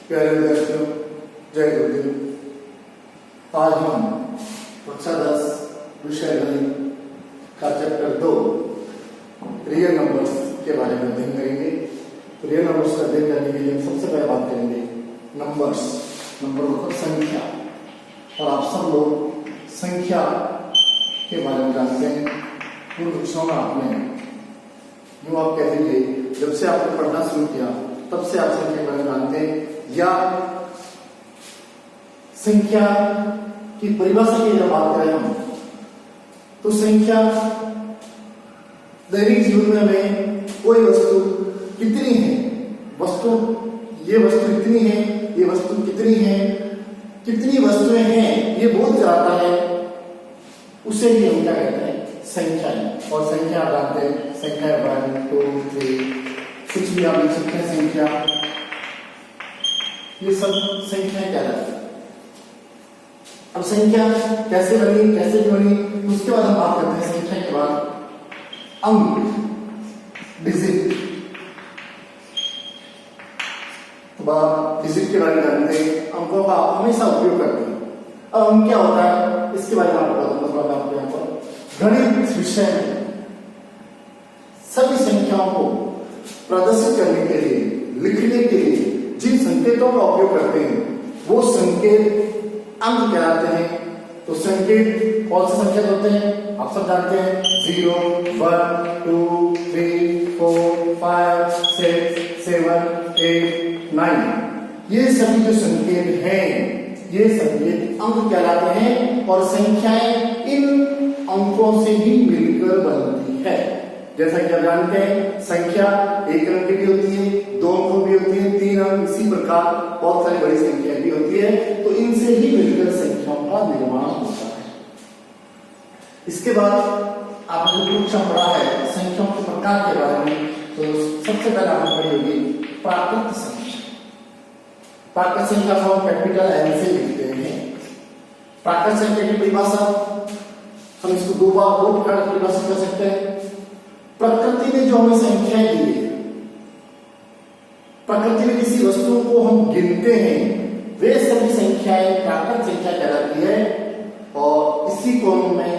प्यारे विद्यार्थियों, जय गुरुदेव। आज हम कक्षा 10 विषय गणित का चैप्टर 2 रियल नंबर्स के बारे में अध्ययन करेंगे। रियल नंबर्स का अध्ययन करने के लिए सबसे पहले बात करेंगे नंबर मतलब संख्या। और आप सब लोग संख्या के बारे में जानते हैं। पूर्व कक्षाओं में आपने यूं आप कह दीजिए, जब से आपने पढ़ना शुरू किया तब से आप संख्या के बारे में जानते हैं, या संख्या की परिभाषा की जब बात करें हम, तो संख्या दैनिक जीवन में हमें कोई वस्तु कितनी है, ये वस्तु इतनी है, ये वस्तु कितनी है, कितनी वस्तुएं हैं, ये बोध कराता है, उसे ही हम क्या कहते हैं, संख्या है। और संख्या आप जानते हैं, संख्या 1 2 3 कुछ भी आप लिख सकते हैं संख्या, ये सब संख्या कहलाती है। अब संख्या कैसे बनी, उसके बाद हम बात करते हैं संख्या के बाद अंक, डिजिट। तो आप डिजिट के बारे में जानते हैं, अंकों का आप हमेशा उपयोग करते हैं। अब अंक क्या होता है, इसके बारे में आपको बताऊंगा। आपको यहाँ पर गणित विषय में सभी संख्याओं को प्रदर्शित करने के लिए, लिखने के लिए जिन संकेतों का उपयोग करते हैं वो संकेत अंक कहलाते हैं। तो संकेत कौन से संकेत होते हैं, आप सब जानते हैं, 0 1 2 3 4 5 6 7 8 9। ये सभी जो संकेत हैं, ये संकेत अंक कहलाते हैं। और संख्याएं इन अंकों से ही मिलकर बनती है। जैसा कि आप जानते हैं, संख्या 1 अंक की भी होती है, 2 अंक भी होती है, 3 अंक, इसी प्रकार बहुत सारी बड़ी संख्याएं भी होती है। तो इनसे ही मिलकर संख्याओं का निर्माण होता है। इसके बाद आपने जो कक्षा पढ़ा है संख्याओं के प्रकार के बारे में, तो सबसे पहले आपने पढ़ी होगी प्राकृत संख्या। प्राकृत संख्या को हम कैपिटल N से लिखते हैं। प्राकृत संख्या की परिभाषा हम इसको दो प्रकार की परिभाषित कर सकते हैं। प्रकृति ने जो हमें संख्याएं दी है, प्रकृति में किसी वस्तु को हम गिनते हैं, वे सभी संख्याएं प्राकृत संख्या कहलाती है। और इसी को मैं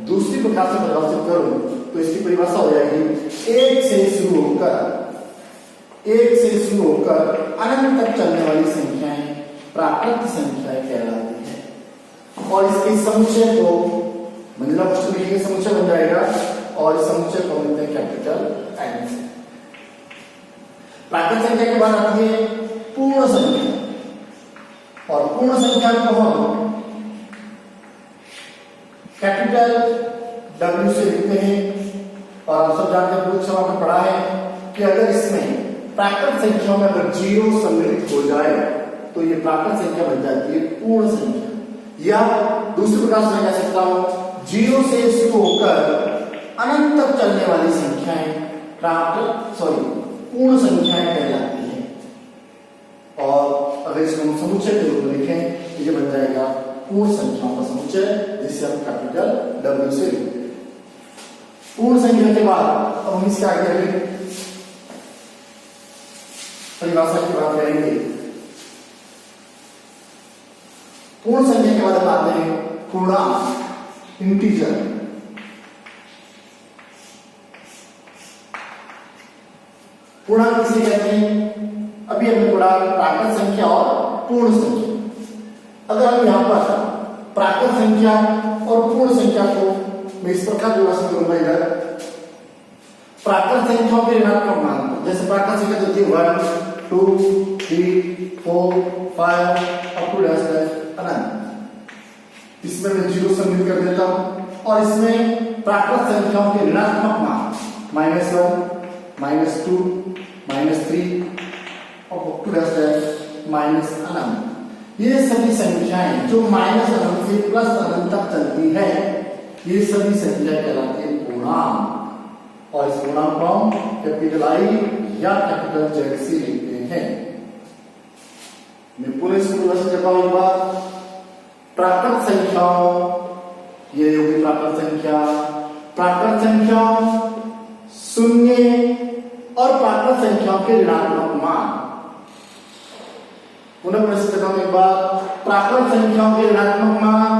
दूसरी प्रकार से परिभाषित करूं तो इसकी परिभाषा हो जाएगी 1 से शुरू होकर अनंत तक चलने वाली संख्याएं प्राकृत संख्याएं कहलाती हैं। और इसके समुच्चय को मंजिला पुष्टि के समुच्चय बन जाएगा, और इस समुच्चय को मिलते हैं कैपिटल N से। प्राकृत संख्या के बाद आती है पूर्ण संख्या। और पूर्ण संख्या को हम कैपिटल W से लिखते हैं। और आप सब जानते हैं, पूर्व कक्षा में पढ़ा है कि अगर इसमें प्राकृत संख्याओं में अगर 0 सम्मिलित हो जाए तो ये प्राकृत संख्या बन जाती है पूर्ण संख्या। या दूसरी प्रकार से मैं कह सकता हूं, 0 से शुरू होकर अनंत तक चलने वाली संख्याएं पूर्ण संख्याएं कहलाती हैं। और अगर इसको हम समुच्चय के रूप में लिखें तो ये बन जाएगा पूर्ण संख्याओं का समुच्चय, जिसे हम कैपिटल W से लिखते हैं। पूर्ण संख्या के बाद अब हम इसके आगे परिभाषा की बात करेंगे। पूर्ण संख्या के बाद हम आते हैं पूर्णांक, इंटीजर। पूर्णांक किसे कहते हैं, अभी हमने पढ़ा प्राकृत संख्या और पूर्ण संख्या। अगर हम यहाँ पर प्राकृत संख्या और पूर्ण संख्या को मैं इस प्रकार परिभाषित करूंगा, इधर प्राकृत संख्याओं के ऋणात्मक मान, जैसे प्राकृत संख्या होती है 1 2 3 4 5 अप टू अनंत। इसमें मैं 0 सम्मिलित कर देता हूं। और इसमें प्राकृत संख्याओं के ऋणात्मक मान -1 -2 -3 और अनंत। ये सभी संख्याएं जो अनंत से प्लस अनंत तक चलती है, ये सभी संख्या कहलाती है पूर्णांक। और इस पूर्णांक को हम कैपिटल I या कैपिटल Z से लिखते हैं। मैं पूरे इसको परिभाषित करता हूं। एक बार प्राकृत संख्याओं, ये होगी प्राकृत संख्या शून्य और प्राकृत संख्याओं के ऋणात्मक मान। पुनः प्रश्न करता हूं एक बार, प्राकृत संख्याओं के ऋणात्मक मान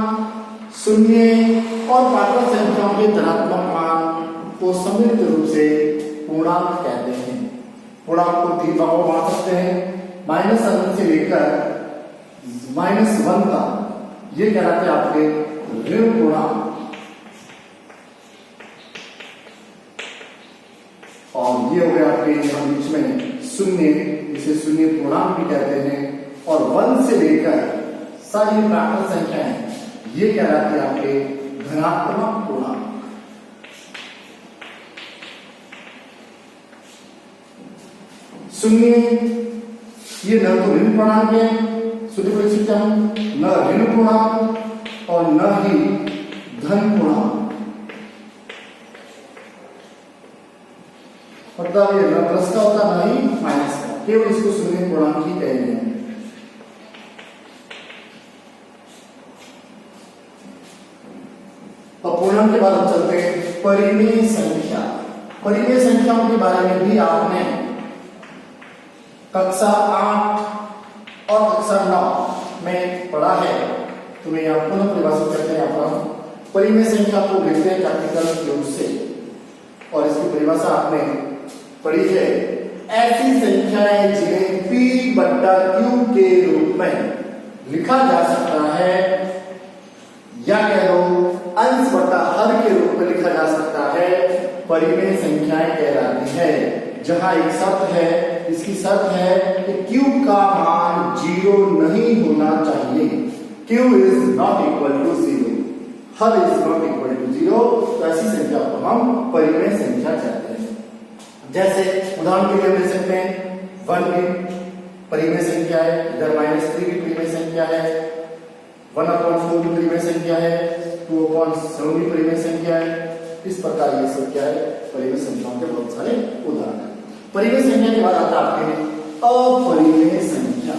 शून्य और प्राकृत संख्याओं के धनात्मक मान को सम्मिलित रूप से पूर्णांक कहते हैं। पूर्णांक को 3 भागों में बांट सकते हैं, -1 से लेकर -1 तक। ये कहलाते हैं आपके ऋण पूर्णांक, और ये हो गया आपके यहाँ बीच में शून्य, इसे शून्य पूर्णांक भी कहते हैं। और 1 से लेकर सारी प्राकृत संख्याएं ये कहलाते हैं आपके धनात्मक पूर्णांक। शून्य ये न तो ऋण पूर्णांक है, शून्य सिस्टम, न ऋण पूर्णांक और न ही धन पूर्णांक, मतलब ये न प्लस का होता न ही माइनस का, केवल इसको शून्य पूर्णांक ही कहेंगे। अब पूर्णांक के बाद हम चलते हैं परिमेय संख्या। परिमेय संख्याओं के बारे में भी आपने कक्षा 8 और कक्षा 9 में पढ़ा है, तो मैं यहाँ पुनः परिभाषित करते हैं। आप परिमेय संख्या को लिखते हैं कैपिटल क्यू से, और इसकी परिभाषा आपने पढ़ी है, ऐसी संख्याएं जिन्हें P बट्टा Q के रूप में लिखा जा सकता है, या कह लो अंश बटा हर के रूप में लिखा जा सकता है, परिमेय संख्याएं कहलाती है। जहां एक शर्त है, इसकी शर्त है कि Q का मान 0 नहीं होना चाहिए। Q is not equal to 0, r is not equal to 0, तो ऐसी संख्या को हम परिमेय संख्या कहते हैं। जैसे उदाहरण के लिए ले सकते हैं 1 भी परिमेय संख्या है, इधर -3 भी परिमेय संख्या है, 1/4 भी परिमेय संख्या है, 2/7 भी परिमेय संख्या है। इस प्रकार ये सब क्या है, परिमेय संख्याओं के बहुत सारे उदाहरण हैं। परिमेय संख्या के बाद आता है आपके अपरिमेय संख्या,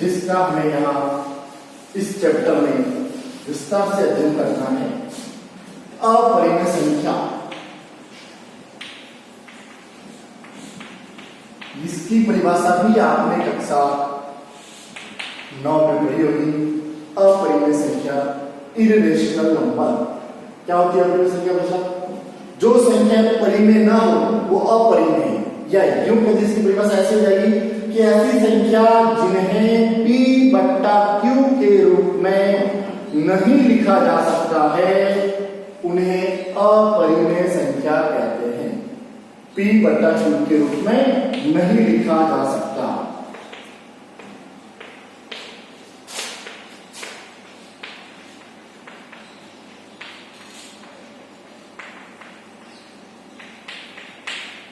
जिसका हमें यहाँ इस चैप्टर में विस्तार से अध्ययन करना है। अपरिमेय संख्या, इसकी परिभाषा भी आपने कक्षा 9 में पढ़ी होगी। अपरिमेय संख्या, इरेशनल नंबर। क्या होती है अपरिमेय संख्या भाषा? जो संख्या परिमेय ना हो वो अपरिमेय है, या यूं कह इसकी परिभाषा ऐसे हो जाएगी कि ऐसी संख्या जिन्हें P बट्टा Q के रूप में नहीं लिखा जा सकता है, उन्हें अपरिमेय संख्या कहते हैं। P बट्टा Q के रूप में नहीं लिखा जा सकता।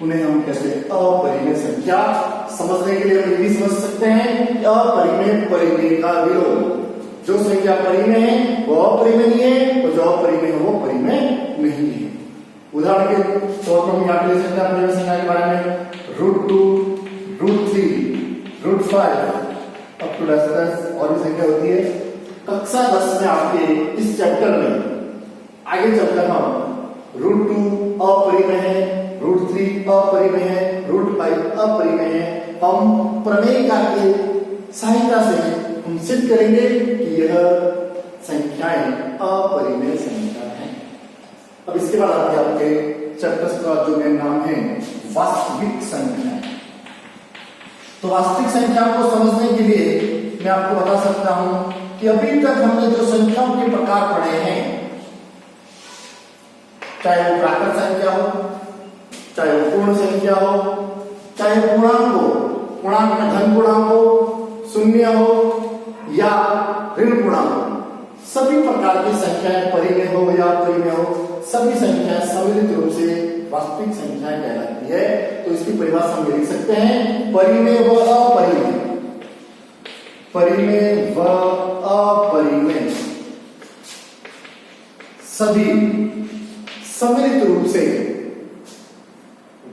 उन्हें हम कहते हैं अपरिमेय संख्या। समझने के लिए हम ये भी समझ सकते हैं कि अपरिमेय परिमेय का विरोध। जो संख्या परिमेय है वो अपरिमेय नहीं है, और जो अपरिमेय है वो परिमेय नहीं है। उदाहरण के तौर पर हम यहाँ ले सकते हैं अपरिमेय संख्या के बारे में √2, √3, √5 अप टू 10 और भी संख्या होती है। कक्षा 10 में आपके इस चैप्टर में आगे चलकर हम √2 अपरिमेय है, √3 अपरिमेय है, √5 अपरिमेय है। हम प्रमेय का के सहायता से हम सिद्ध करेंगे कि यह संख्याएं अपरिमेय संख्या हैं। अब इसके बाद आते हैं आपके चैप्टर का जो मेन नाम है वास्तविक संख्या। तो वास्तविक संख्या को समझने के लिए मैं आपको बता सकता हूं कि अभी तक हमने जो संख्याओं के प्रकार पढ़े हैं, चाहे वो प्राकृत संख्या हो, चाहे वो पूर्ण संख्या हो, चाहे पूर्णांक हो, पूर्णांक में धन पूर्णांक हो, शून्य हो या ऋण पूर्णांक हो, सभी प्रकार की संख्याएं परिमेय हो या अपरिमेय हो, सभी संख्याएं सम्मिलित रूप से वास्तविक संख्याएं कहलाती है। तो इसकी परिभाषा हम लिख सकते हैं परिमेय व अपरिमेय। परिमेय व अपरिमेय सभी सम्मिलित रूप से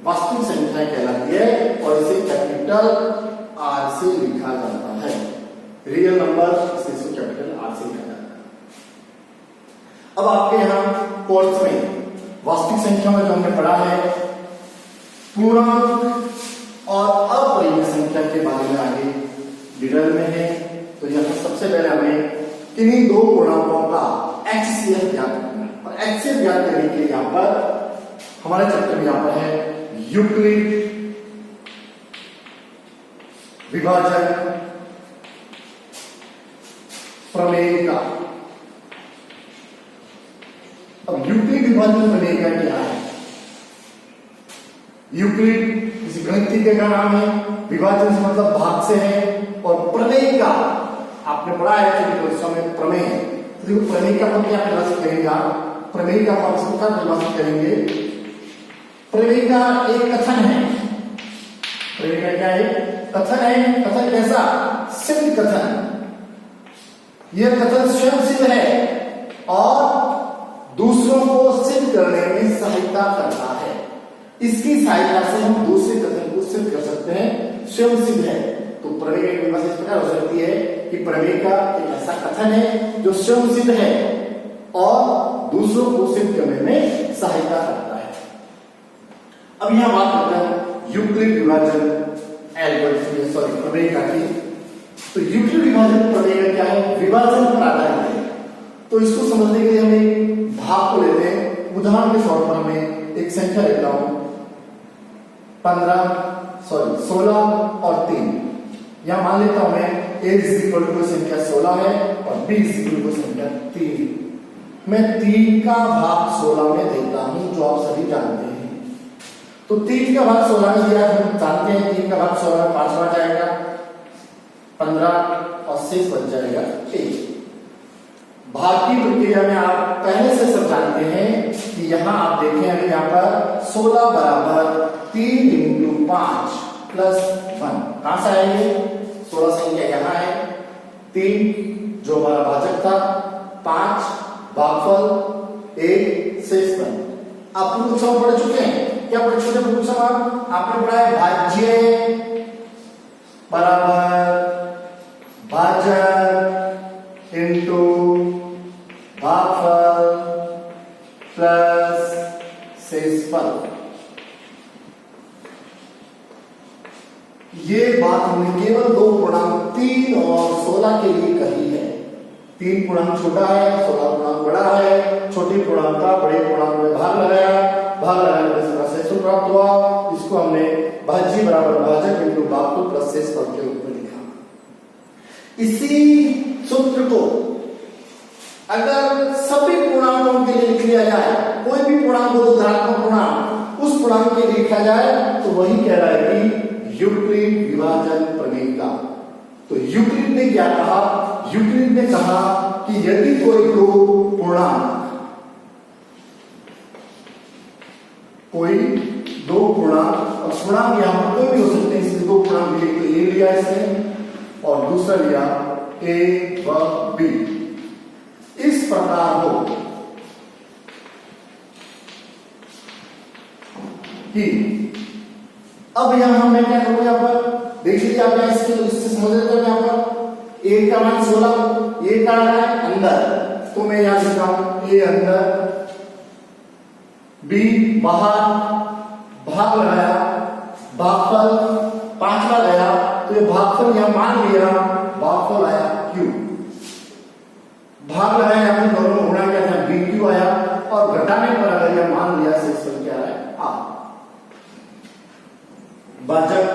वास्तविक संख्या कहलाती है, और इसे कैपिटल R से लिखा जाता है। रियल नंबर इसे कैपिटल R से लिखा जाता है। अब आपके यहां कोर्स में वास्तविक संख्या में जो हमने पढ़ा है, पूर्णांक और अपरिमेय संख्या के बारे में आगे डिटेल में है। तो यहाँ सबसे पहले हमें किन्हीं दो पूर्णांकों का HCF ज्ञात करना है, और HCF ज्ञात करने के लिए यहाँ पर हमारे चैप्टर में यहाँ पर है यूक्लिड विभाजन प्रमेय का। अब यूक्लिड विभाजन प्रमेय का क्या है? यूक्लिड किसी गणितज्ञ का नाम है, विभाजन से मतलब भाग से है, और प्रमेय का आपने पढ़ा है कि समय प्रमेय। तो प्रमेय का हम क्या परिभाषित करेंगे? प्रमेय का हम इसको क्या परिभाषित करेंगे? प्रमेय का एक कथन है। प्रमेय का क्या है? कथन है। कथन कैसा? सिद्ध कथन। यह कथन स्वयं सिद्ध है और दूसरों को सिद्ध करने में सहायता करता है। इसकी सहायता से हम दूसरे कथन को सिद्ध कर सकते हैं, स्वयं सिद्ध है। तो प्रमेय की परिभाषा इस प्रकार हो सकती है कि प्रमेय का एक ऐसा कथन है जो स्वयं सिद्ध है और दूसरों को सिद्ध करने में सहायता करता है। अब यहां बात करते हैं यूक्लिड विभाजन प्रमेय का की। तो यूक्लिड विभाजन प्रमेय का क्या है? विभाजन पर आधारित है। तो इसको समझने के लिए हम एक भाग को लेते हैं। उदाहरण के तौर पर हमें एक संख्या लेता हूं 16 और 3। यहां मान लेता हूं मैं a को संख्या 16 है और b को संख्या 3। मैं 3 का भाग 16 में देता हूं, जो आप सभी जानते हैं। तो 3 का भाग 16 में दिया, हम जानते हैं 3 का भाग 16 में 5 बार जाएगा, 15 और 6 बच जाएगा 1। भाग की प्रक्रिया में आप पहले से सब जानते हैं कि यहां आप देखें, अभी यहां पर 16 बराबर 3 × 5 + 1 कहां से आएंगे? 16 संख्या यहां है, 3 जो हमारा भाजक था, 5 भागफल 1 शेष 1। आप पूर्व सम पढ़ चुके हैं। क्या पढ़ चुके हैं? पूर्व सम आपने पढ़ा है भाज्य बराबर भाजक इंटू भागफल प्लस शेषफल। ये बात हमने केवल दो पूर्णांक 3 और 16 के लिए कही है। 3 पूर्णांक छोटा है, 16 पूर्णांक बड़ा है। छोटे पूर्णांक का बड़े पूर्णांक में भाग लगाया, भाग लगाने पर इसका शेषफल प्राप्त हुआ। इसको हमने भाज्य बराबर भाजक इंटू भागफल प्लस शेषफल के रूप में लिखा। इसी सूत्र को अगर सभी पूर्णांकों के लिए लिख लिया जाए, कोई भी पूर्णांक हो, धनात्मक पूर्णांक, उस पूर्णांक के लिए लिखा जाए तो वही कहलाएगी यूक्लिड विभाजन प्रमेय का। तो यूक्लिड ने क्या कहा? यूक्लिड ने कहा कि यदि कोई दो पूर्णांक और पूर्णांक यहां पर कोई भी हो सकते हैं, इसलिए दो पूर्णांक लिए, तो ए लिया इसने और दूसरा लिया ए व बी, इस प्रकार हो कि अब यहां मैं क्या करूंगा? यहां पर देख लीजिए, आप यहां इससे समझ लेते हैं। यहां पर ए का मान 16, ए का है अंदर, तो मैं यहां लिखता हूं ए अंदर, बी बाहर, भाग लगाया, भागफल 5 बार गया, तो ये भागफल यहां मान लिया, भागफल आया क्यू। भाग लगाया, यहां पर दोनों गुणा किया था, बी क्यू आया, और घटाने पर अगर यह मान लिया शेषफल क्या है? आ। भाजक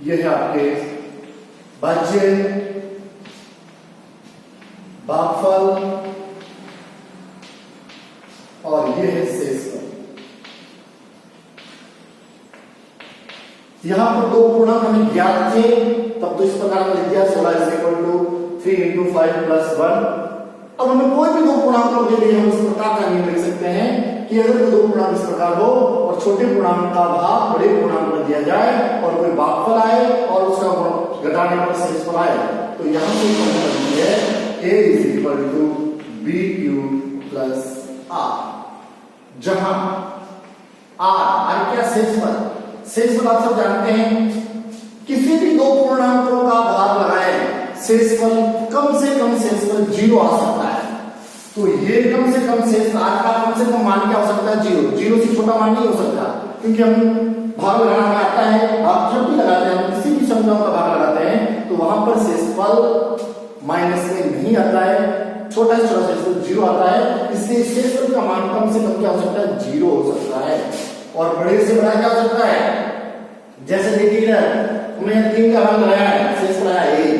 यह है आपके भाज्य, भागफल और यह है शेषफल। यहां पर दो पूर्णांक हमें ज्ञात थे, तब तो इस प्रकार लिख दिया 16 = 3 × 5 + 1। अब हमें कोई भी दो पूर्णांकों के लिए हम इस प्रकार का नियम लिख सकते हैं कि अगर दो पूर्णांक इस प्रकार हो और छोटे पूर्णांक का भाग बड़े पूर्णांक में दिया जाए और कोई भागफल आए और उसका घटाने पर शेषफल आए, तो यहां से बनती है a = bq + r, जहां r क्या? शेषफल। शेषफल आप सब जानते हैं, किसी भी दो पूर्णांकों का भाग लगाए शेषफल कम से कम शेषफल 0 आ सकता है। तो ये कम से कम शेष r का कम से कम मान क्या हो सकता है? 0। 0 से छोटा मान नहीं हो सकता, क्योंकि हम भाग लगाना हमें आता है। भाग जब भी लगाते हैं, हम किसी भी संख्याओं का भाग लगाते हैं तो वहां पर शेषफल माइनस में नहीं आता है, छोटा से छोटा शेषफल 0 आता है। इसलिए शेषफल का मान कम से कम क्या हो सकता है, 0 हो सकता है। और बड़े से बड़ा क्या हो सकता है, जैसे देखिए इधर हमने 3 का भाग लगाया है, शेषफल आया 1।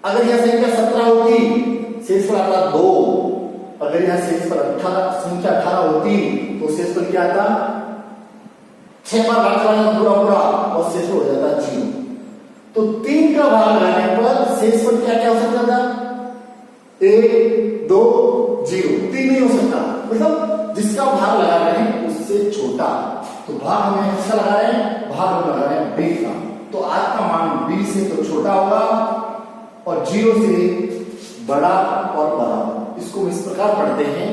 अगर यह संख्या 17 होती, शेषफल आता 2। अगर यह शेषफल 18 संख्या 18 होती तो शेषफल क्या आता, 6 बार भाग लगाना पूरा और शेषफल हो जाता 0। तो 3 का भाग लगाने पर शेषफल क्या क्या हो सकता था, 1 2 0, 3 नहीं हो सकता, मतलब जिसका भाग लगा रहे हैं उससे छोटा। तो भाग हमें किसका लगा रहे हैं, भाग हम लगा रहे हैं b का। तो r का मान b से तो छोटा होगा और 0 से बड़ा और बराबर। इसको हम इस प्रकार पढ़ते हैं,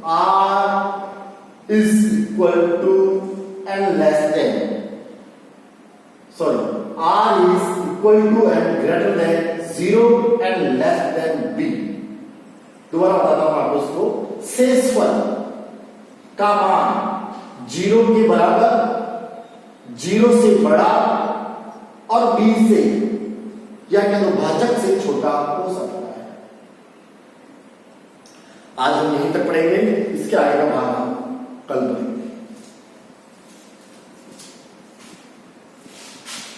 r is equal to and less than, sorry r is equal to and greater than 0 and less than b। दोबारा बताता हूं आपको इसको, शेषफल का मान 0 के बराबर, 0 से बड़ा और b से या क्या तो भाजक से छोटा हो सकता है। आज हम यहीं तक पढ़ेंगे, इसके आगे का भाग हम कल पढ़ेंगे।